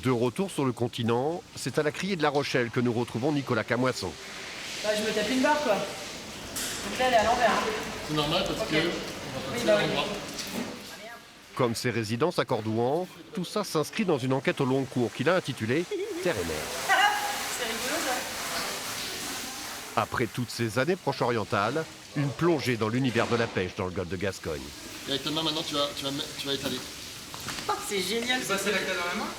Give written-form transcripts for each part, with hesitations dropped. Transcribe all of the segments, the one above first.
De retour sur le continent, c'est à la criée de La Rochelle que nous retrouvons Nicolas Camoisson. Bah, je me tape une barre quoi. Donc là elle est à l'envers. Hein. C'est normal parce Ok. que on va Oui, passer bah à oui. l'endroit. Comme ses résidences à Cordouan, tout ça s'inscrit dans une enquête au long cours qu'il a intitulée Terre et mer. C'est rigolo ça. Après toutes ces années proche-orientales, une plongée dans l'univers de la pêche dans le golfe de Gascogne. Et avec ta main maintenant tu vas étaler. Oh, c'est génial ça. Passer la canne dans la main.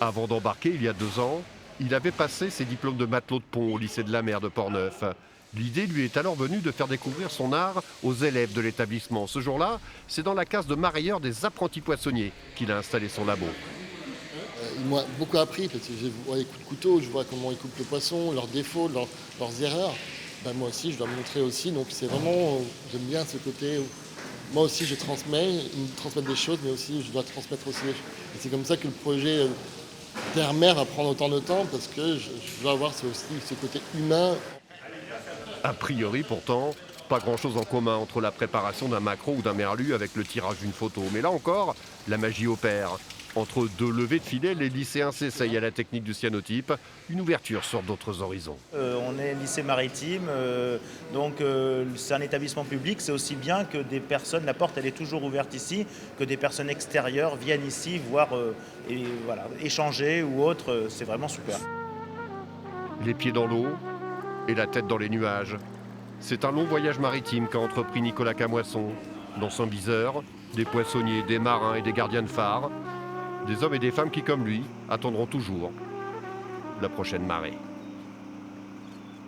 Avant d'embarquer il y a 2 ans, il avait passé ses diplômes de matelot de pont au lycée de la mer de Portneuf. L'idée lui est alors venue de faire découvrir son art aux élèves de l'établissement. Ce jour-là, c'est dans la case de mareyeur des apprentis poissonniers qu'il a installé son labo. Ils m'ont beaucoup appris parce que je vois les coups de couteau, je vois comment ils coupent le poisson, leurs défauts, leurs erreurs. Ben, moi aussi, je dois montrer aussi. Donc c'est vraiment, j'aime bien ce côté où moi aussi je transmets, ils me transmettent des choses, mais aussi je dois transmettre aussi. Et c'est comme ça que le projet Terre-Mer va prendre autant de temps parce que je dois avoir aussi ce côté humain. A priori pourtant, pas grand-chose en commun entre la préparation d'un maquereau ou d'un merlu avec le tirage d'une photo. Mais là encore, la magie opère. Entre 2 levées de filet, les lycéens s'essayent à la technique du cyanotype, une ouverture sur d'autres horizons. On est lycée maritime, c'est un établissement public, c'est aussi bien que des personnes, la porte elle est toujours ouverte ici, que des personnes extérieures viennent ici voir échanger ou autre, c'est vraiment super. Les pieds dans l'eau et la tête dans les nuages. C'est un long voyage maritime qu'a entrepris Nicolas Camoisson. Dans son viseur, des poissonniers, des marins et des gardiens de phare. Des hommes et des femmes qui, comme lui, attendront toujours la prochaine marée.